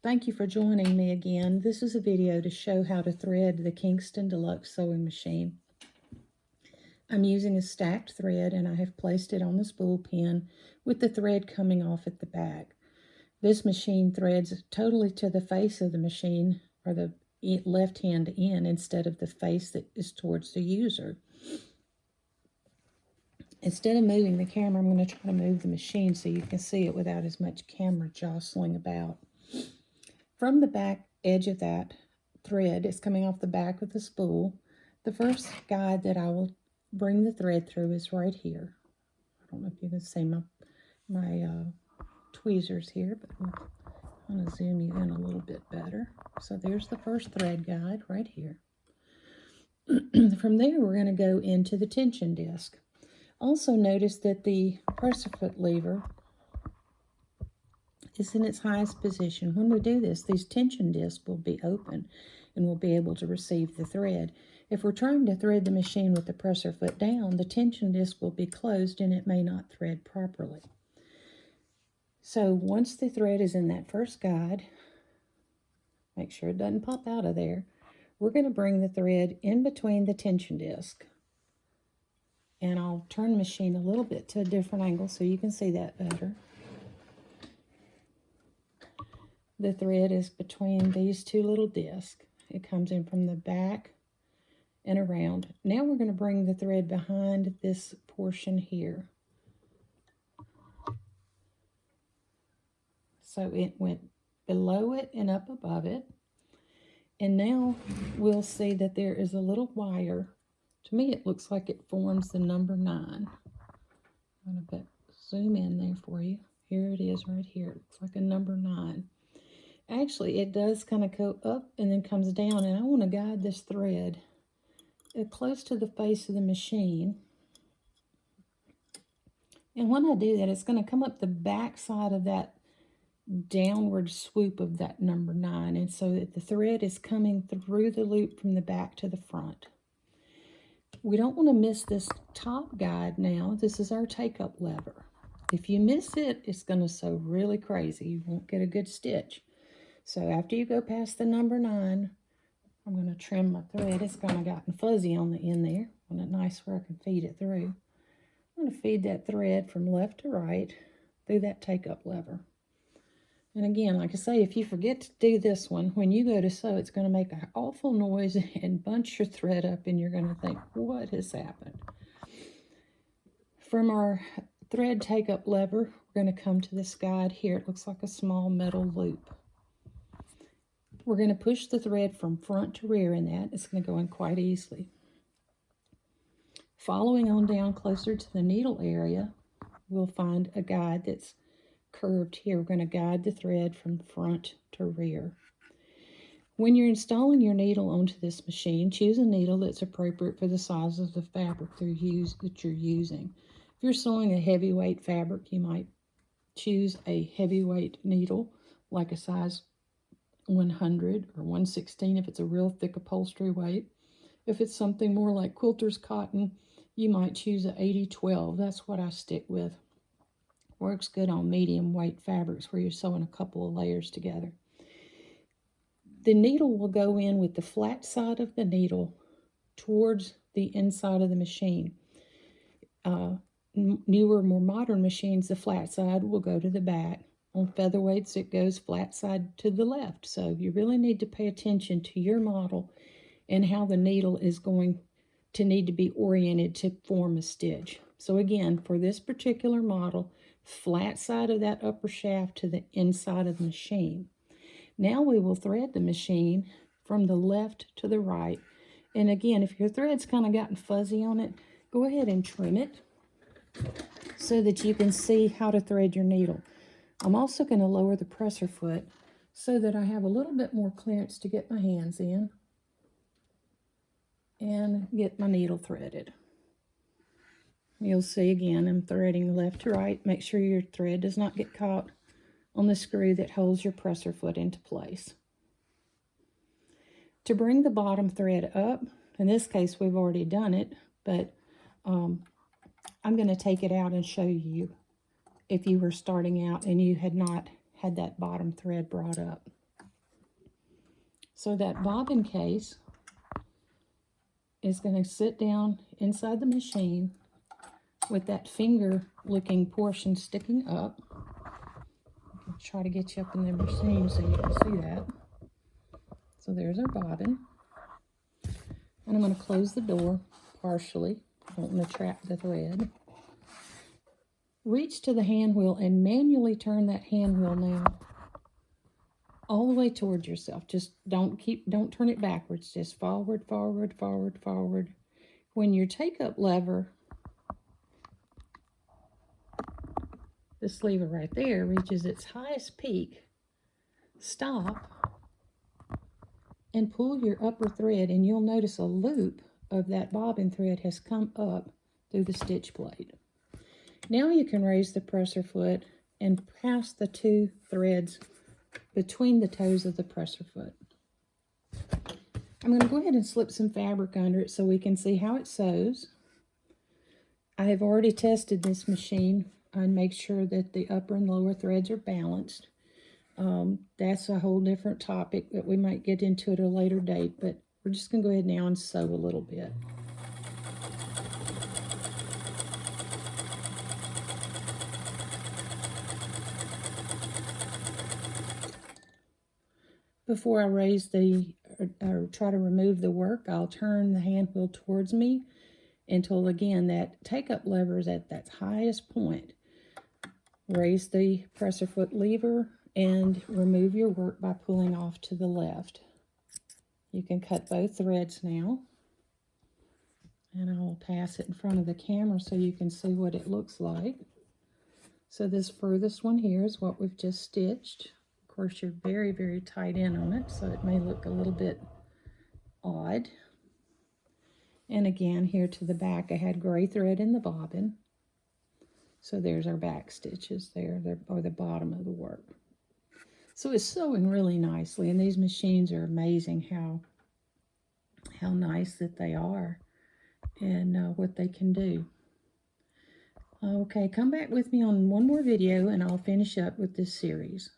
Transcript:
Thank you for joining me again. This is a video to show how to thread the Kingston Deluxe sewing machine. I'm using a stacked thread and I have placed it on the spool pin with the thread coming off at the back. This machine threads totally to the face of the machine, or the left hand end, instead of the face that is towards the user. Instead of moving the camera, I'm going to try to move the machine so you can see it without as much camera jostling about. From the back edge of that thread, it's coming off the back of the spool. The first guide that I will bring the thread through is right here. I don't know if you can see my tweezers here, but I'm going to zoom you in a little bit better. So there's the first thread guide right here. From there, we're going to go into the tension disc. Also notice that the presser foot lever is in its highest position. When we do this, these tension discs will be open and we'll be able to receive the thread. If we're trying to thread the machine with the presser foot down, the tension disc will be closed and it may not thread properly. So once the thread is in that first guide, make sure it doesn't pop out of there, we're going to bring the thread in between the tension disc. And I'll turn the machine a little bit to a different angle so you can see that better. The thread is between these two little discs. It comes in from the back and around. Now we're going to bring the thread behind this portion here. So it went below it and up above it. And now we'll see that there is a little wire. To me, it looks like it forms the number 9. I'm going to zoom in there for you. Here it is right here. It looks like a number 9. Actually, it does kind of go up and then comes down, and I want to guide this thread close to the face of the machine. And when I do that, it's going to come up the back side of that downward swoop of that number 9, and so that the thread is coming through the loop from the back to the front. We don't want to miss this top guide now. This is our take-up lever. If you miss it, it's going to sew really crazy. You won't get a good stitch. So after you go past the number 9, I'm going to trim my thread. It's kind of gotten fuzzy on the end there. I want it nice where I can feed it through. I'm going to feed that thread from left to right through that take-up lever. And again, like I say, if you forget to do this one, when you go to sew, it's going to make an awful noise and bunch your thread up, and you're going to think, what has happened? From our thread take-up lever, we're going to come to this guide here. It looks like a small metal loop. We're going to push the thread from front to rear in that. It's going to go in quite easily. Following on down closer to the needle area, we'll find a guide that's curved here. We're going to guide the thread from front to rear. When you're installing your needle onto this machine, choose a needle that's appropriate for the size of the fabric that you're using. If you're sewing a heavyweight fabric, you might choose a heavyweight needle like a size 100 or 116 if it's a real thick upholstery weight. If it's something more like quilter's cotton, you might choose an 80-12. That's what I stick with. Works good on medium weight fabrics where you're sewing a couple of layers together. The needle will go in with the flat side of the needle towards the inside of the machine. Newer, more modern machines, the flat side will go to the back. On featherweights, it goes flat side to the left. So you really need to pay attention to your model and how the needle is going to need to be oriented to form a stitch. So again, for this particular model, flat side of that upper shaft to the inside of the machine. Now we will thread the machine from the left to the right. And again, if your thread's kind of gotten fuzzy on it, go ahead and trim it so that you can see how to thread your needle. I'm also going to lower the presser foot so that I have a little bit more clearance to get my hands in and get my needle threaded. You'll see again, I'm threading left to right. Make sure your thread does not get caught on the screw that holds your presser foot into place. To bring the bottom thread up, in this case we've already done it, but I'm going to take it out and show you if you were starting out and you had not had that bottom thread brought up. So that bobbin case is going to sit down inside the machine with that finger looking portion sticking up. I'll try to get you up in the machine so you can see that. So there's our bobbin. And I'm going to close the door partially. I don't want to trap the thread. Reach to the hand wheel and manually turn that hand wheel now all the way towards yourself. Just don't turn it backwards. Just forward, forward, forward, forward. When your take-up lever, this lever right there, reaches its highest peak, stop and pull your upper thread, and you'll notice a loop of that bobbin thread has come up through the stitch plate. Now you can raise the presser foot and pass the two threads between the toes of the presser foot. I'm going to go ahead and slip some fabric under it so we can see how it sews. I have already tested this machine and make sure that the upper and lower threads are balanced. That's a whole different topic that we might get into at a later date, but we're just going to go ahead now and sew a little bit. Before I raise or try to remove the work, I'll turn the hand wheel towards me until, again, that take-up lever is at that highest point. Raise the presser foot lever and remove your work by pulling off to the left. You can cut both threads now. And I'll pass it in front of the camera so you can see what it looks like. So this furthest one here is what we've just stitched. Of course, you're very, very tight in on it, so it may look a little bit odd. And again, here to the back, I had gray thread in the bobbin. So there's our back stitches there, or the bottom of the work. So it's sewing really nicely, and these machines are amazing how nice that they are and what they can do. Okay, come back with me on one more video and I'll finish up with this series.